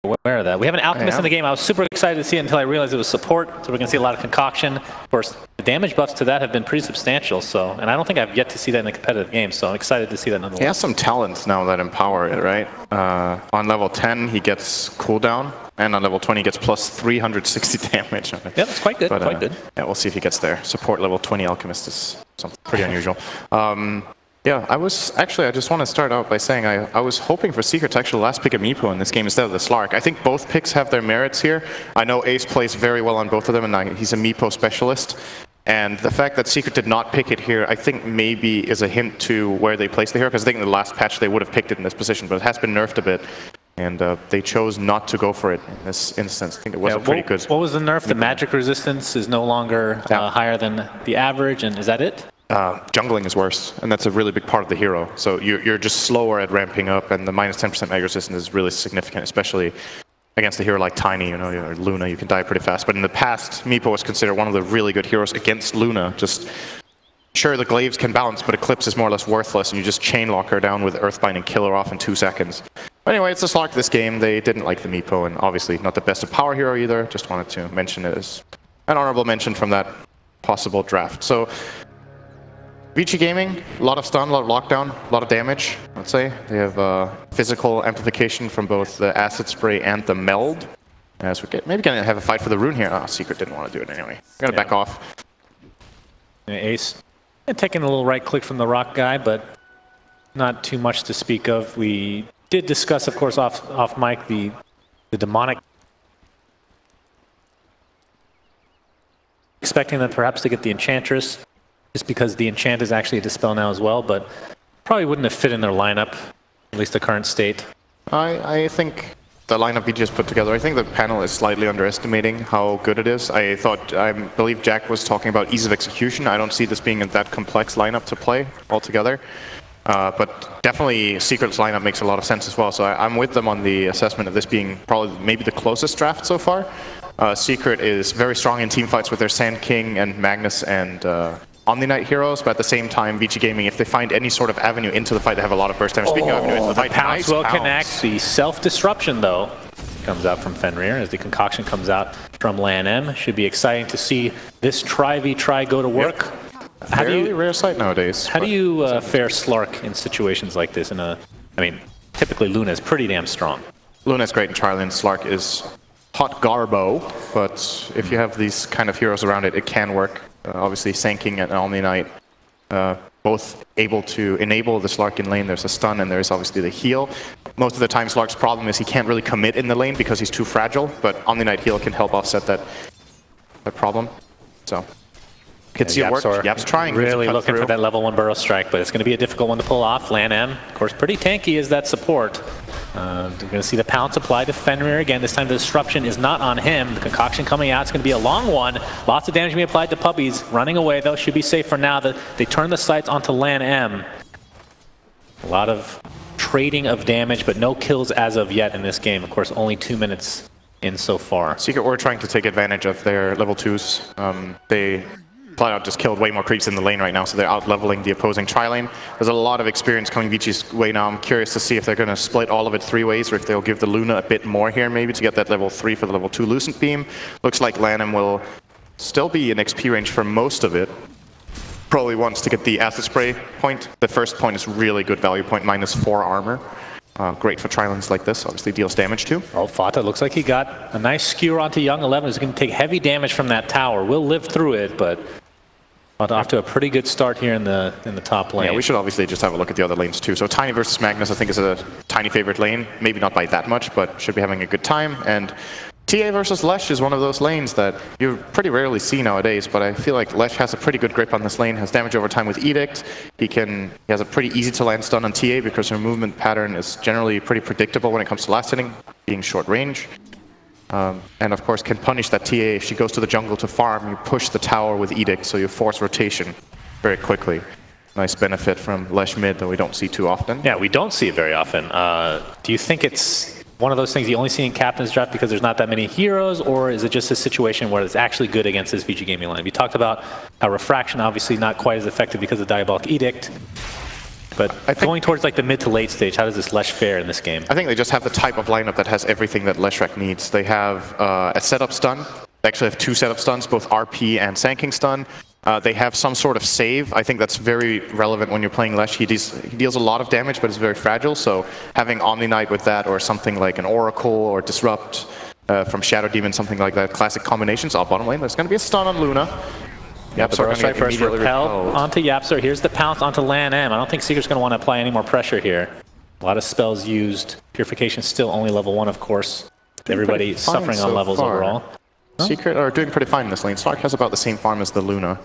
aware of that. We have an Alchemist in the game. I was super excited to see it until I realized it was support, so we're going to see a lot of concoction. Of course, the damage buffs to that have been pretty substantial, so, and I don't think I've yet to see that in a competitive game, so I'm excited to see that nonetheless. He has some talents now that empower it, right? On level 10, he gets cooldown, and on level 20, he gets plus 360 damage. Yeah, that's quite good, quite good. Yeah, we'll see if he gets there. Support level 20 Alchemist is something pretty unusual. Yeah, I just want to start out by saying I was hoping for Secret to actually last pick a Meepo in this game instead of the Slark. I think both picks have their merits here. I know Ace plays very well on both of them, and he's a Meepo specialist. And the fact that Secret did not pick it here, I think maybe is a hint to where they placed the hero, because I think in the last patch they would have picked it in this position, but it has been nerfed a bit. And they chose not to go for it in this instance. I think it was a pretty good... What was the nerf? The magic resistance is no longer higher than the average, and is that it? Jungling is worse, and that's a really big part of the hero. So you're just slower at ramping up, and the minus 10% mag resistance is really significant, especially against a hero like Tiny, or Luna. You can die pretty fast. But in the past, Meepo was considered one of the really good heroes against Luna. Just sure, the glaives can balance, but Eclipse is more or less worthless, and you just chain lock her down with Earthbind and kill her off in 2 seconds. But anyway, it's a Slark this game. They didn't like the Meepo, and obviously not the best of power hero either. Just wanted to mention it as an honorable mention from that possible draft. So Vici Gaming, a lot of stun, a lot of lockdown, a lot of damage, let's say. They have physical amplification from both the Acid Spray and the Meld. As we maybe gonna have a fight for the rune here. Oh, Secret didn't want to do it anyway. We're gonna back off. Ace taking a little right click from the rock guy, but not too much to speak of. We did discuss, of course, off mic, the demonic. Expecting them perhaps to get the Enchantress, just because the enchant is actually a dispel now as well, but probably wouldn't have fit in their lineup, at least the current state. I think the lineup we just put together, I think the panel is slightly underestimating how good it is. I believe Jack was talking about ease of execution. I don't see this being a that complex lineup to play altogether. But definitely Secret's lineup makes a lot of sense as well. So I'm with them on the assessment of this being probably maybe the closest draft so far. Secret is very strong in team fights with their Sand King and Magnus and Omni Knight heroes, but at the same time, Vici Gaming, if they find any sort of avenue into the fight, they have a lot of burst damage. Speaking of avenue into the fight, pounce will connect. The self-disruption, though, comes out from Fenrir as the concoction comes out from Lan M. Should be exciting to see this try go to work. Yep. Very rare sight nowadays. How do you fare Slark in situations like this? I mean, typically Luna is pretty damn strong. Luna is great in Charlie, and Slark is hot garbo, but if you have these kind of heroes around it, it can work. Obviously, Sand King and Omni Knight, both able to enable the Slark in lane. There's a stun and there's obviously the heal. Most of the time, Slark's problem is he can't really commit in the lane because he's too fragile, but Omni Knight heal can help offset that problem. So, could see it work. Yap's trying. Really looking for that level 1 Burrow Strike, but it's going to be a difficult one to pull off. Lan M, of course, pretty tanky is that support. We're going to see the pounce applied to Fenrir again. This time the disruption is not on him. The concoction coming out. It's going to be a long one. Lots of damage being applied to Puppies. Running away, though. Should be safe for now. They turn the sights onto Lan M. A lot of trading of damage, but no kills as of yet in this game. Of course, only 2 minutes in so far. Secret were trying to take advantage of their level 2s. They flat out just killed way more creeps in the lane right now, so they're out-leveling the opposing tri-lane. There's a lot of experience coming Vici's way now. I'm curious to see if they're going to split all of it 3 ways, or if they'll give the Luna a bit more here maybe to get that level 3 for the level 2 Lucent Beam. Looks like Lan M will still be in XP range for most of it. Probably wants to get the Acid Spray point. The first point is really good value point, -4 armor. Great for tri-lanes like this, obviously deals damage too. Oh, Fata looks like he got a nice skewer onto Young 11. He's going to take heavy damage from that tower. Will live through it, but off to a pretty good start here in the top lane. Yeah, we should obviously just have a look at the other lanes too. So Tiny versus Magnus, I think, is a Tiny favorite lane. Maybe not by that much, but should be having a good time. And TA versus Lesh is one of those lanes that you pretty rarely see nowadays, but I feel like Lesh has a pretty good grip on this lane, has damage over time with Edict. He has a pretty easy to land stun on TA because her movement pattern is generally pretty predictable when it comes to last hitting, being short range. And of course can punish that TA if she goes to the jungle to farm. You push the tower with Edict, so you force rotation very quickly. Nice benefit from Lesh mid that we don't see too often. Yeah, we don't see it very often. Do you think it's one of those things you only see in Captain's Draft because there's not that many heroes, or is it just a situation where it's actually good against this Vici Gaming line? You talked about how Refraction obviously not quite as effective because of Diabolic Edict. But going towards like the mid to late stage, how does this Lesh fare in this game? I think they just have the type of lineup that has everything that Leshrac needs. They have a setup stun. They actually have 2 setup stuns, both RP and Sanking stun. They have some sort of save. I think that's very relevant when you're playing Lesh. He deals a lot of damage, but is very fragile. So having Omni Knight with that, or something like an Oracle or Disrupt from Shadow Demon, something like that, classic combinations. Bottom lane, there's going to be a stun on Luna. YapzOr going to get first repel onto YapzOr. Here's the pounce onto Lan M. I don't think Secret's going to want to apply any more pressure here. A lot of spells used. Purification still only level 1, of course. Everybody suffering on levels overall. Secret are doing pretty fine in this lane. Slark has about the same farm as the Luna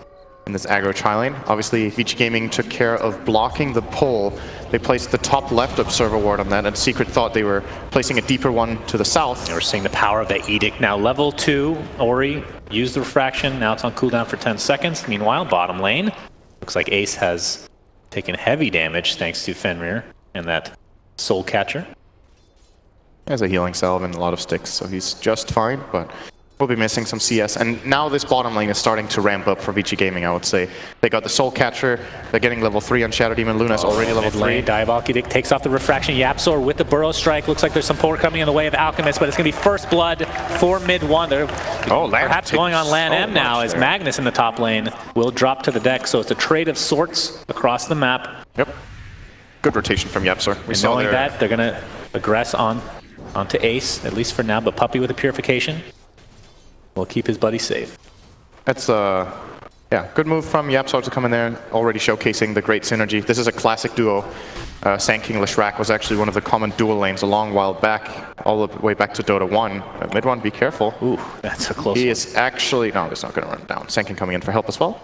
in this aggro tri-lane. Obviously, Vici Gaming took care of blocking the pull. They placed the top left observer ward on that, and Secret thought they were placing a deeper one to the south. We're seeing the power of the Edict now. Level 2, Ori used the refraction. Now it's on cooldown for 10 seconds. Meanwhile, bottom lane, looks like Ace has taken heavy damage thanks to Fenrir and that Soul Catcher. He has a healing salve and a lot of sticks, so he's just fine, but we'll be missing some CS. And now this bottom lane is starting to ramp up for Vici Gaming, I would say. They got the Soul Catcher, they're getting level 3 on Shadow Demon. Luna's already level 3. Diabolic Edict takes off the refraction. YapzOr with the Burrow Strike. Looks like there's some support coming in the way of Alchemist, but it's going to be first blood for mid 1. They're perhaps going on Lan M now as Magnus in the top lane will drop to the deck. So it's a trade of sorts across the map. Yep. Good rotation from YapzOr. We saw knowing that, they're going to aggress onto Ace, at least for now, but Puppey with a Purification will keep his buddy safe. That's yeah, good move from YapzOr to come in there, already showcasing the great synergy. This is a classic duo. Sanking Leshrac was actually one of the common dual lanes a long while back, all the way back to Dota 1. Mid 1, be careful. Ooh, that's a close one. He is actually, no, he's not going to run down. Sanking coming in for help as well.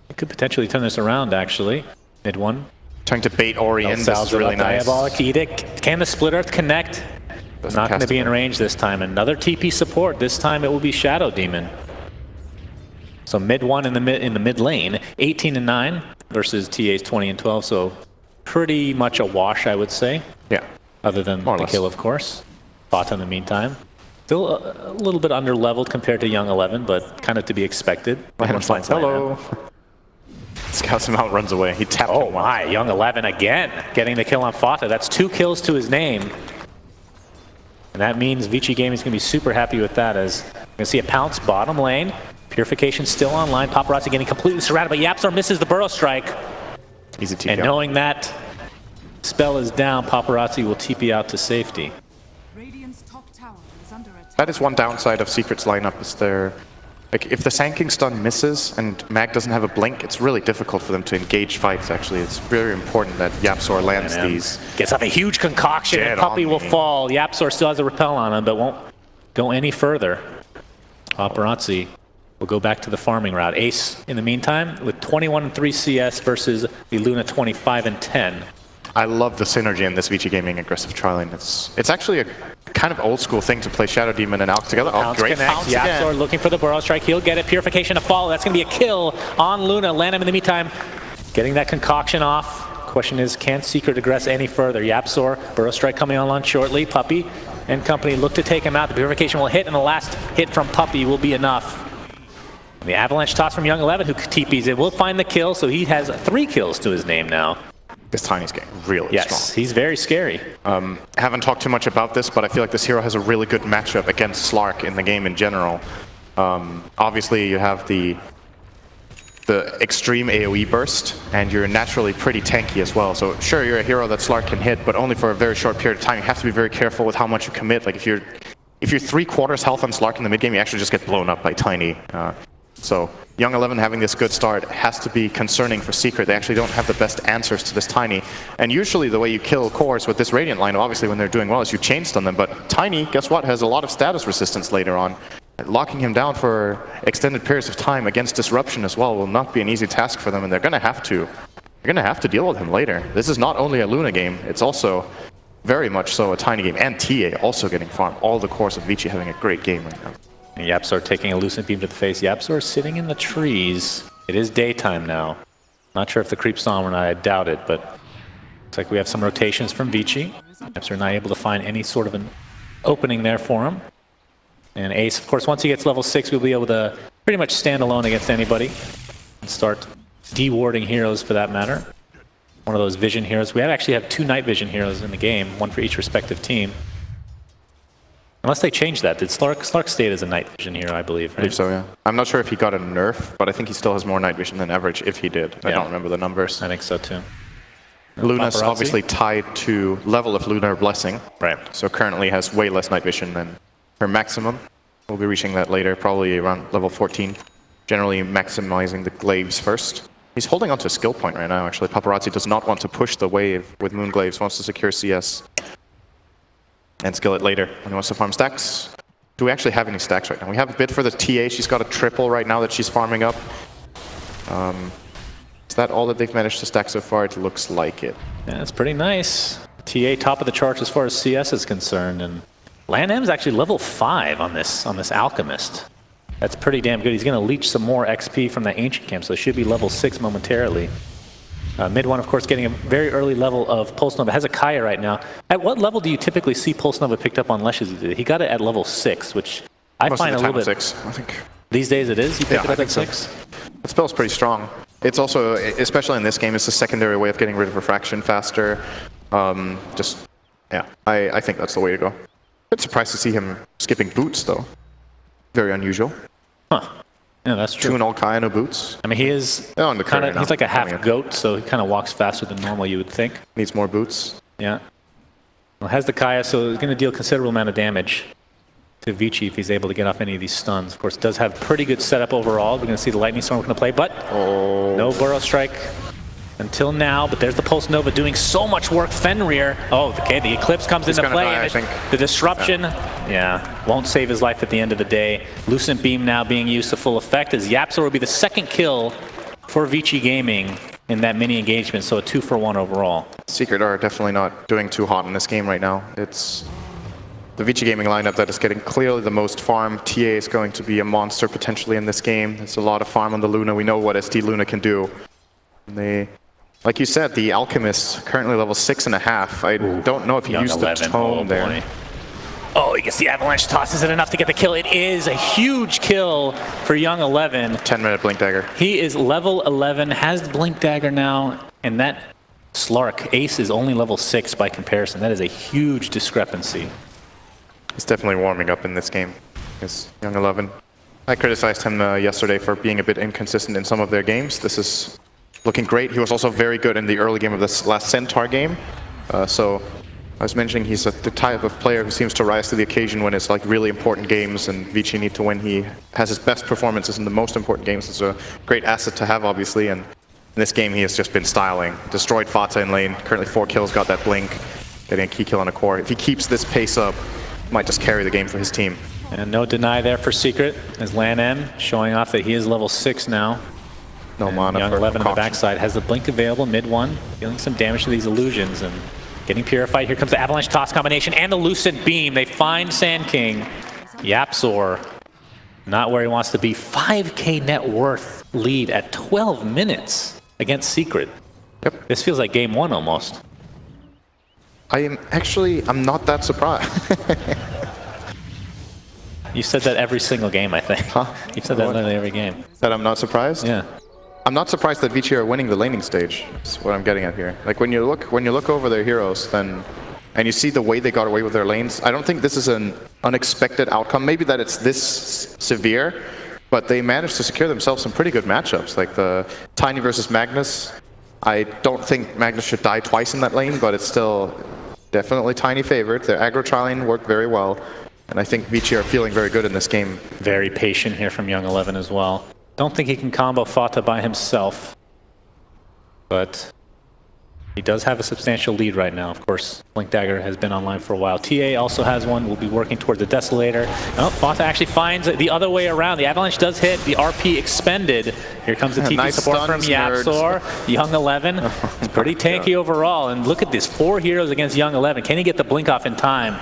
He could potentially turn this around, actually. Mid 1. Trying to bait Ori in, this is really nice. Diabolic Edict. Can the Split Earth connect? Not going to be in range this time. Another TP support. This time it will be Shadow Demon. So mid 1 in the mid lane, 18-9 versus TA's 20-12. So pretty much a wash, I would say. Yeah. Other than the kill, of course. Bot in the meantime. Still a little bit under leveled compared to Young 11, but kind of to be expected. Hello. Scouts him out, runs away. He tapped him. Oh my, Young 11 again getting the kill on Fata. That's 2 kills to his name. And that means Vici Gaming is going to be super happy with that, as you're going to see a pounce bottom lane. Purification still online. Paparazzi getting completely surrounded, but YapzOr misses the Burrow Strike. Easy TP. And knowing that spell is down, Paparazzi will TP out to safety. That is one downside of Secret's lineup, is their... Like, if the Sanking stun misses and Mag doesn't have a blink, it's really difficult for them to engage fights, actually. It's very important that YapzOr lands these. Gets up a huge concoction, and Puppey will fall. YapzOr still has a repel on him, but won't go any further. Paparazzi will go back to the farming route. Ace, in the meantime, with 21-3 CS versus the Luna 25-10. I love the synergy in this Vici Gaming aggressive tri-lane. It's actually a kind of old school thing to play Shadow Demon and Alch together. Oh, great pounce again. YapzOr looking for the Burrow Strike. He'll get it. Purification to follow. That's going to be a kill on Luna. Lan M in the meantime getting that concoction off. Question is, can Secret aggress any further? YapzOr, Burrow Strike coming online shortly. Puppey and company look to take him out. The Purification will hit, and the last hit from Puppey will be enough. And the Avalanche toss from Young 11, who TPs it, will find the kill, so he has 3 kills to his name now. This Tiny's getting really strong. Yes, he's very scary. Haven't talked too much about this, but I feel like this hero has a really good matchup against Slark in the game in general. Obviously, you have the extreme AoE burst, and you're naturally pretty tanky as well. So sure, you're a hero that Slark can hit, but only for a very short period of time. You have to be very careful with how much you commit. Like if you're 3/4 health on Slark in the mid game, you actually just get blown up by Tiny. So Young 11 having this good start has to be concerning for Secret. They actually don't have the best answers to this Tiny. And usually the way you kill cores with this Radiant line, obviously when they're doing well, is you chain stun them. But Tiny, guess what, has a lot of status resistance later on. Locking him down for extended periods of time against disruption as well will not be an easy task for them, and they're going to have to deal with him later. This is not only a Luna game, it's also very much so a Tiny game, and TA also getting farmed. All the course of Vici having a great game right now. And YapzOr taking a Lucent Beam to the face. YapzOr sitting in the trees. It is daytime now. Not sure if the creep's on or not, I doubt it, but looks like we have some rotations from Vici. YapzOr not able to find any sort of an opening there for him. And Ace, of course, once he gets level 6, we'll be able to pretty much stand alone against anybody and start de-warding heroes for that matter. one of those vision heroes. We actually have 2 night vision heroes in the game, one for each respective team. Unless they changed that. Did Slark stayed as a night vision hero, I believe, right? I believe so, yeah. I'm not sure if he got a nerf, but I think he still has more night vision than average if he did. I don't remember the numbers. I think so too. Luna's obviously tied to level of Lunar Blessing. Right. So currently has way less night vision than her maximum. We'll be reaching that later, probably around level 14. Generally maximizing the glaives first. He's holding on to a skill point right now, actually. Paparazzi does not want to push the wave with Moon Glaives, wants to secure CS. And skill it later when he wants to farm stacks. Do we actually have any stacks right now? We have a bit for the TA. She's got a triple right now that she's farming up. Is that all that they've managed to stack so far? It looks like it. Yeah, that's pretty nice. TA top of the charts as far as CS is concerned, and LanM's actually level 5 on this Alchemist. That's pretty damn good. He's going to leech some more XP from that Ancient Camp, so it should be level 6 momentarily. Mid one, of course, getting a very early level of Pulse Nova. Has a Kaya right now. At what level do you typically see Pulse Nova picked up on Leshes? He got it at level 6, which I find a little bit... 6, I think. These days it is? You pick it up at 6? So. The spell's pretty strong. It's also, especially in this game, it's a secondary way of getting rid of refraction faster. Yeah, I think that's the way to go. Bit surprised to see him skipping boots, though. Very unusual. Huh. Yeah, that's true. 2 and all Kaya, no boots. I mean, he is kinda, he's like a half goat, so he kind of walks faster than normal, you would think. Needs more boots. Yeah. Well, has the Kaya, so he's going to deal a considerable amount of damage to Vici if he's able to get off any of these stuns. Of course, does have pretty good setup overall. We're going to see the Lightning Storm going to play, but no Burrow Strike until now. But there's the Pulse Nova doing so much work. Fenrir. Oh, okay, the Eclipse comes into play. Die, and the Disruption, won't save his life at the end of the day. Lucent Beam now being used to full effect as Yapsor will be the 2nd kill for Vici Gaming in that mini engagement, so a 2-for-1 overall. Secret are definitely not doing too hot in this game right now. It's the Vici Gaming lineup that is getting clearly the most farm. TA is going to be a monster potentially in this game. It's a lot of farm on the Luna. We know what SD Luna can do. And they, like you said, the Alchemist currently level 6.5. I don't know if he used the tone there. Oh, you can see Avalanche tosses it enough to get the kill. It is a huge kill for Young 11. 10-minute Blink Dagger. He is level 11, has the Blink Dagger now, and that Slark Ace is only level 6 by comparison. That is a huge discrepancy. He's definitely warming up in this game. He's Young 11. I criticized him yesterday for being a bit inconsistent in some of their games. This is looking great. He was also very good in the early game of this last Centaur game. So I was mentioning he's the type of player who seems to rise to the occasion when it's like really important games and Vici need to win. He has his best performances in the most important games. It's a great asset to have, obviously. And in this game, he has just been styling. Destroyed Fata in lane. Currently 4 kills, got that blink. Getting a key kill on a core. If he keeps this pace up, might just carry the game for his team. And no deny there for Secret, as LanM showing off that he is level 6 now. No mana Young for 11 on the Concoction. backside has the blink available, mid one, dealing some damage to these illusions and getting purified. Here comes the Avalanche Toss combination and the Lucent Beam. They find Sand King. Yapsor, not where he wants to be. 5K net worth lead at 12 minutes against Secret. Yep. This feels like game 1 almost. I'm not that surprised. You said that every single game, I think. Huh? You've said that literally every game. That I'm not surprised? Yeah. I'm not surprised that Vici are winning the laning stage. That's what I'm getting at here. Like when you look over their heroes, then and you see the way they got away with their lanes, I don't think this is an unexpected outcome. Maybe that it's this severe, but they managed to secure themselves some pretty good matchups. Like the Tiny versus Magnus. I don't think Magnus should die twice in that lane, but it's still definitely Tiny favorite. Their aggro trialing worked very well. And I think Vici are feeling very good in this game. Very patient here from Young 11 as well. Don't think he can combo Fata by himself, but he does have a substantial lead right now. Of course, Blink Dagger has been online for a while. TA also has one. We'll be working toward the Desolator. Oh, Fata actually finds it the other way around. The Avalanche does hit. The RP expended. Here comes the TP nice support from Yapsor. Young 11. It's pretty tanky overall. And look at this. 4 heroes against Young 11. Can he get the blink off in time?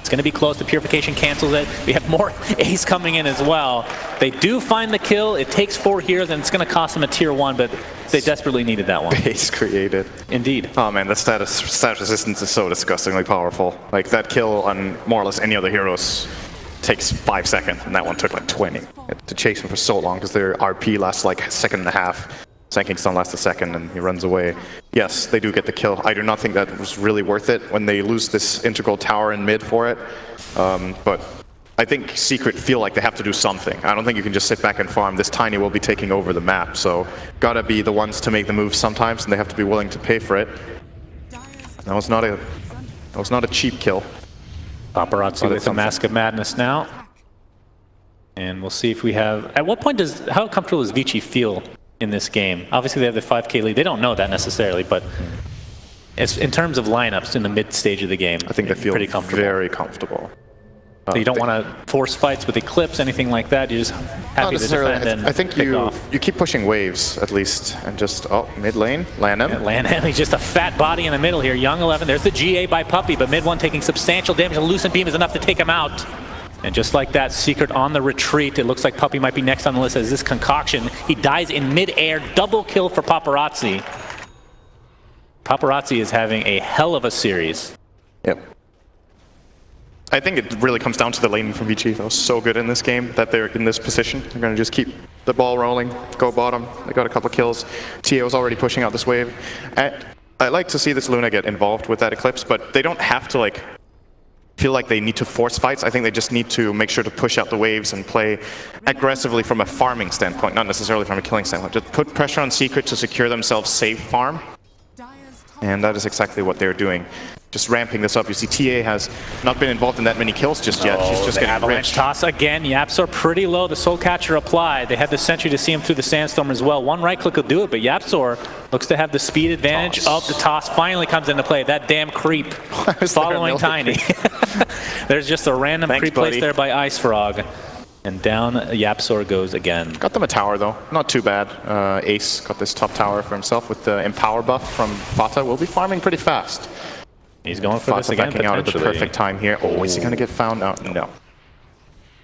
It's going to be close. The Purification cancels it. We have more Ace coming in as well. They do find the kill. It takes 4 heroes, and it's going to cost them a tier 1, but they desperately needed that one. Base created. Indeed. Oh man, the status resistance is so disgustingly powerful. Like that kill on more or less any other heroes takes 5 seconds, and that one took like 20. To chase them for so long because their RP lasts like a second and a half. Sanking stun lasts a second and he runs away. Yes, they do get the kill. I do not think that was really worth it when they lose this integral tower in mid for it. But I think Secret feel like they have to do something. I don't think you can just sit back and farm. This Tiny will be taking over the map, so gotta be the ones to make the move sometimes, and they have to be willing to pay for it. That was not a cheap kill. Paparazzi with the Mask of Madness now. And we'll see if we have... At what point how comfortable does Vici feel in this game? Obviously they have the 5k lead. They don't know that necessarily, but it's, in terms of lineups in the mid stage of the game, I think they feel pretty comfortable. very comfortable. So you don't want to force fights with Eclipse, anything like that. You're just happy to defend and I think you keep pushing waves at least, and just mid lane, land him. Yeah, land him. He's just a fat body in the middle here. Young 11. There's the GA by Puppey, but mid one taking substantial damage. A Lucent Beam is enough to take him out. And just like that, Secret on the retreat. It looks like Puppey might be next on the list as this concoction. He dies in mid-air. Double kill for Paparazzi. Paparazzi is having a hell of a series. Yep. I think it really comes down to the laning from Vici. That was so good in this game that they're in this position. They're going to just keep the ball rolling, go bottom. They got a couple kills. TA was already pushing out this wave. I like to see this Luna get involved with that Eclipse, but they don't have to feel like they need to force fights. I think they just need to make sure to push out the waves and play aggressively from a farming standpoint, not necessarily from a killing standpoint. Just put pressure on Secret to secure themselves safe farm. And that is exactly what they're doing. Just ramping this up. You see TA has not been involved in that many kills just yet. She's just getting avalanche toss again. YapzOr pretty low. The Soul Catcher applied. They had the Sentry to see him through the Sandstorm as well. One right click will do it, but YapzOr looks to have the speed advantage. The toss finally comes into play. That damn creep following Tiny. There's just a random creep placed there by Ice Frog. And down YapzOr goes again. Got them a tower though, not too bad. Ace got this top tower for himself with the Empower buff from Fata. Will be farming pretty fast. He's going for this again, backing out at the perfect time here. Oh, is he going to get found out? No.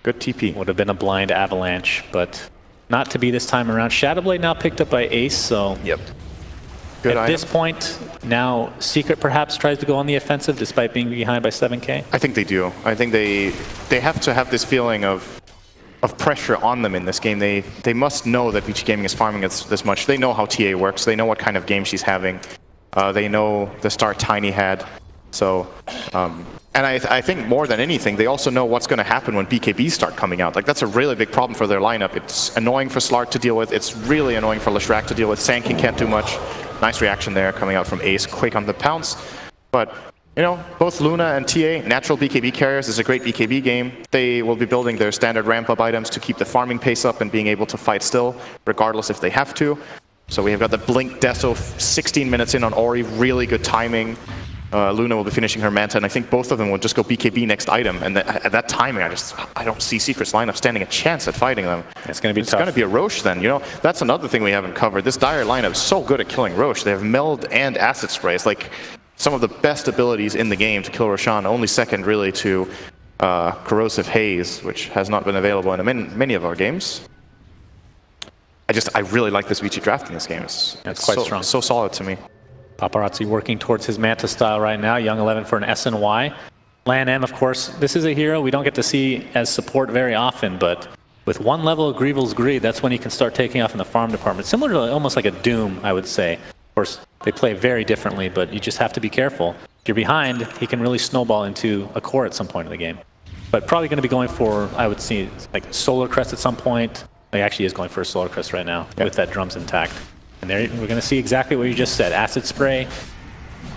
Good TP. Would have been a blind avalanche, but not to be this time around. Shadowblade now picked up by Ace, so... Yep. Good at this point, now Secret perhaps tries to go on the offensive despite being behind by 7k? I think they do. I think they have to have this feeling of pressure on them in this game. They must know that Vici Gaming is farming this much. They know how TA works. They know what kind of game she's having. They know the start Tiny had. So, and I think more than anything, they also know what's going to happen when BKBs start coming out. That's a really big problem for their lineup. It's annoying for Slark to deal with. It's really annoying for Leshrac to deal with. Sanking can't do much. Nice reaction there coming out from Ace. Quick on the pounce. But, you know, both Luna and TA, natural BKB carriers. This is a great BKB game. They will be building their standard ramp-up items to keep the farming pace up and being able to fight still, regardless if they have to. So we have got the Blink Deso 16 minutes in on Ori. Really good timing. Luna will be finishing her Manta, and I think both of them will just go BKB next item. And at that timing, I don't see Secret's lineup standing a chance at fighting them. It's going to be tough. It's going to be a Roche then. You know, that's another thing we haven't covered. This Dire lineup is so good at killing Roche. They have Meld and Acid Spray. It's like some of the best abilities in the game to kill Roshan. Only second, really, to Corrosive Haze, which has not been available in many of our games. I really like this Vici draft in this game. It's quite strong. So solid to me. Paparazzi working towards his Manta style right now. Young 11 for an SNY. Lan M, of course, this is a hero we don't get to see as support very often, but with one level of Greevil's Greed, that's when he can start taking off in the farm department. Similar to almost like a Doom, I would say. Of course, they play very differently, but you just have to be careful. If you're behind, he can really snowball into a core at some point in the game. But probably going to be going for, I would see, like Solar Crest at some point. He actually is going for a Solar Crest right now with that drums intact. And there we're going to see exactly what you just said. Acid Spray,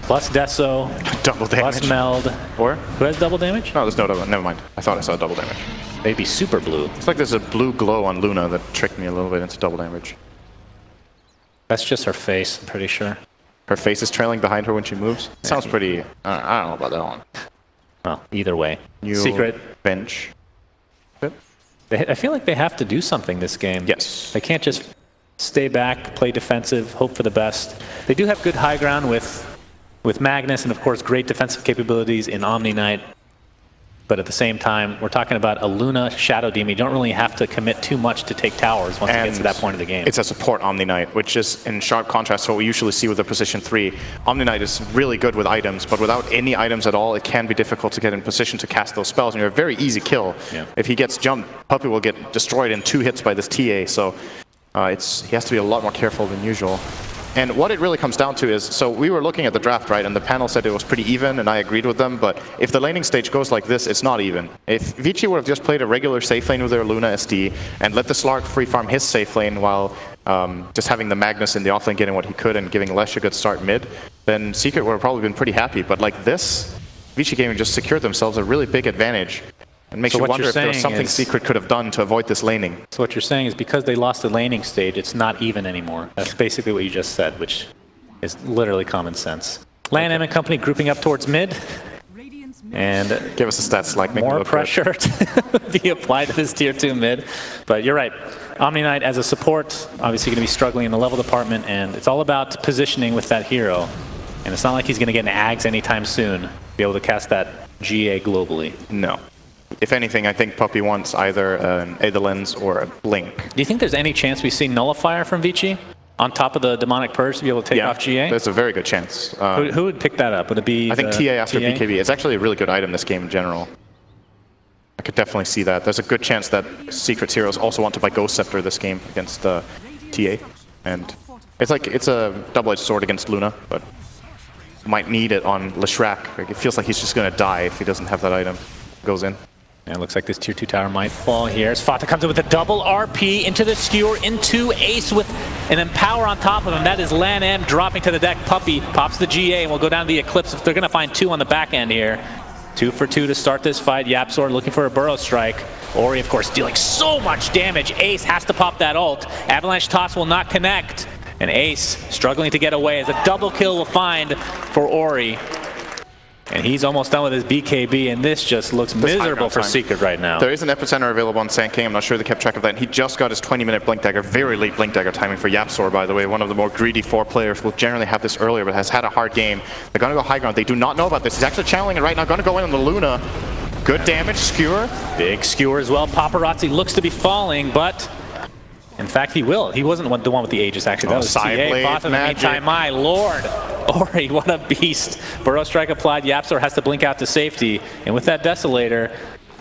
plus Deso, double damage. Plus Meld. Or? Who has double damage? No, there's no double. Never mind. I thought I saw double damage. Maybe super blue. It's like there's a blue glow on Luna that tricked me a little bit into double damage. That's just her face, I'm pretty sure. Her face is trailing behind her when she moves? Yeah. Sounds pretty... I don't know about that one. Well, either way. Secret. Bench. I feel like they have to do something this game. Yes. They can't just stay back, play defensive, hope for the best. They do have good high ground with Magnus and, of course, great defensive capabilities in Omni Knight. But at the same time, we're talking about a Luna Shadow Demon. You don't really have to commit too much to take towers once it gets to that point of the game. It's a support Omni Knight, which is in sharp contrast to what we usually see with the position 3. Omni Knight is really good with items, but without any items at all, it can be difficult to get in position to cast those spells. And you're a very easy kill. Yeah. If he gets jumped, Puppey will get destroyed in 2 hits by this TA. So he has to be a lot more careful than usual. And what it really comes down to is, so we were looking at the draft, right, and the panel said it was pretty even, and I agreed with them, but if the laning stage goes like this, it's not even. If Vici would have just played a regular safe lane with their Luna SD, and let the Slark free farm his safe lane while just having the Magnus in the offlane getting what he could and giving Lesh a good start mid, then Secret would have probably been pretty happy. But like this, Vici Gaming just secured themselves a really big advantage. And makes you wonder if there was something Secret could have done to avoid this laning. So what you're saying is because they lost the laning stage, it's not even anymore. That's basically what you just said, which is literally common sense. LanM and company grouping up towards mid. And give us the stats like more pressure to be applied to this tier 2 mid. But you're right. Omni Knight as a support, obviously going to be struggling in the level department, and it's all about positioning with that hero. And it's not like he's going to get an Ags anytime soon, be able to cast that GA globally. No. If anything, I think Puppy wants either an Aetherlens or a Blink. Do you think there's any chance we see Nullifier from Vici on top of the Demonic Purge to be able to take off GA? There's a very good chance. Who would pick that up? Would it be I think TA after BKB. It's actually a really good item this game in general. I could definitely see that. There's a good chance that Secret's heroes also want to buy Ghost Scepter this game against TA. And it's a double-edged sword against Luna, but might need it on Leshrac. Like, it feels like he's just going to die if he doesn't have that item. Goes in. And it looks like this tier 2 tower might fall here. As Fata comes in with a double RP into the skewer, into Ace with an Empower on top of him. That is LanM dropping to the deck. Puppy pops the GA and will go down to the Eclipse. They're going to find 2 on the back end here. 2 for 2 to start this fight. YapzOr looking for a Burrow Strike. Ori, of course, dealing so much damage. Ace has to pop that ult. Avalanche Toss will not connect. And Ace struggling to get away as a double kill will find for Ori. And he's almost done with his BKB, and this just looks miserable for Secret right now. There is an Epicenter available on Sand King. I'm not sure they kept track of that. And he just got his 20-minute Blink Dagger. Very late Blink Dagger timing for YapzOr, by the way. One of the more greedy 4 players will generally have this earlier, but has had a hard game. They're going to go high ground. They do not know about this. He's actually channeling it right now. Going to go in on the Luna. Good damage. Skewer. Big skewer as well. Paparazzi looks to be falling, but in fact, he will. He wasn't the one with the Aegis, actually. That was TA. Meantime, my lord. Ori, what a beast. Burrow Strike applied. YapzOr has to blink out to safety. And with that Desolator,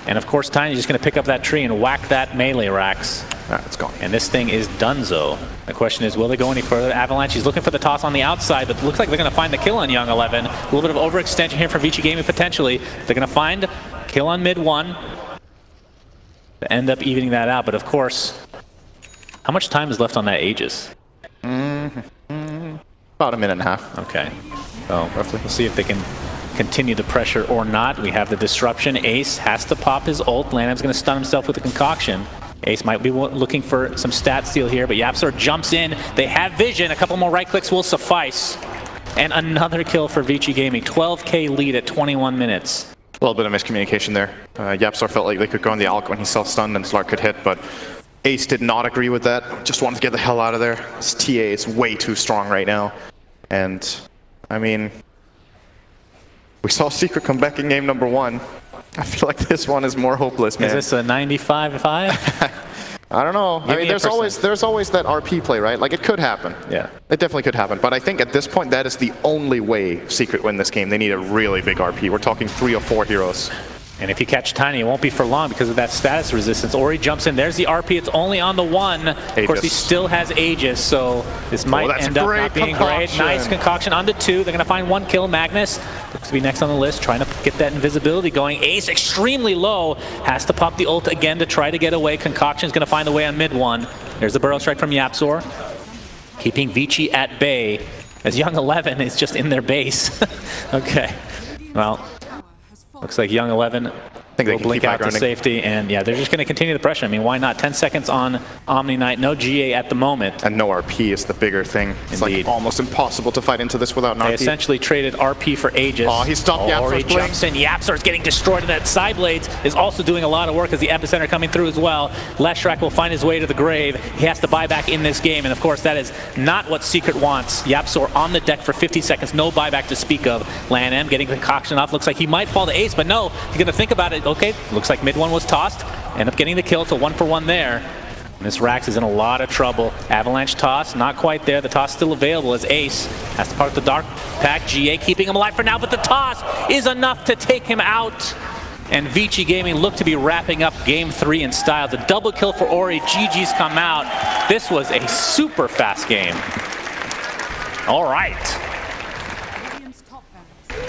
and of course, Tiny's just going to pick up that tree and whack that melee racks. It's gone. And this thing is donezo. The question is, will they go any further? Avalanche, he's looking for the toss on the outside, but it looks like they're going to find the kill on Young 11. A little bit of overextension here for Vici Gaming, potentially. They're going to find kill on mid 1 to end up evening that out. But of course, how much time is left on that Aegis? About a minute and a half. Okay. So roughly. We'll see if they can continue the pressure or not. We have the disruption. Ace has to pop his ult. LanM's going to stun himself with a concoction. Ace might be looking for some stat steal here, but YapzOr jumps in. They have vision. A couple more right clicks will suffice. And another kill for Vici Gaming. 12K lead at 21 minutes. A little bit of miscommunication there. YapzOr felt like they could go on the Alk when he self-stunned and Slark could hit, but Ace did not agree with that. Just wanted to get the hell out of there. This TA is way too strong right now. And, I mean, we saw Secret come back in game number 1. I feel like this one is more hopeless, man. Is this a 95-5? I don't know. I mean, there's always that RP play, right? Like, it could happen. Yeah. It definitely could happen. But I think at this point, that is the only way Secret win this game. They need a really big RP. We're talking 3 or 4 heroes. And if you catch Tiny, it won't be for long because of that status resistance. Ori jumps in. There's the RP. It's only on the 1. Of course, he still has Aegis, so this might end up not being great. Nice concoction on the 2. They're going to find 1 kill. Magnus looks to be next on the list, trying to get that invisibility going. Ace extremely low. Has to pop the ult again to try to get away. Concoction's going to find the way on mid 1. There's the Burrow Strike from YapzOr, keeping Vici at bay as Young 11 is just in their base. Okay. Well, looks like Young 11 will blink out to safety, and yeah, they're just going to continue the pressure. I mean, why not? 10 seconds on Omni Knight, no GA at the moment. And no RP is the bigger thing. It's like almost impossible to fight into this without an RP. They essentially traded RP for Aegis. Oh, he stopped YapzOr's blink. Jumps in. YapzOr's getting destroyed, and that Sideblades is also doing a lot of work as the Epicenter coming through as well. Leshrac will find his way to the grave. He has to buy back in this game, and of course, that is not what Secret wants. YapzOr on the deck for 50 seconds, no buyback to speak of. LanM getting the concoction off. Looks like he might fall to Ace, but no, he's going to think about it. Okay, looks like mid 1 was tossed. End up getting the kill, so 1 for 1 there. And this Rax is in a lot of trouble. Avalanche toss, not quite there. The toss still available as Ace has to part the Dark Pack. GA keeping him alive for now, but the toss is enough to take him out. and Vici Gaming look to be wrapping up Game 3 in style. The double kill for Ori, GG's come out. This was a super fast game. All right.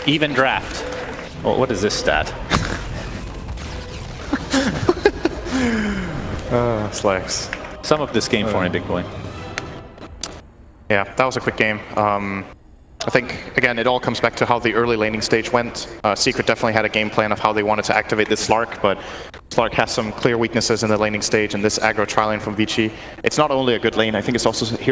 Even draft. Well, what is this stat? Slacks. Sum up this game for me, big boy. Yeah, that was a quick game. I think, again, it all comes back to how the early laning stage went. Secret definitely had a game plan of how they wanted to activate this Slark, but Slark has some clear weaknesses in the laning stage, and this aggro tri-lane from Vici. It's not only a good lane, I think it's also a hero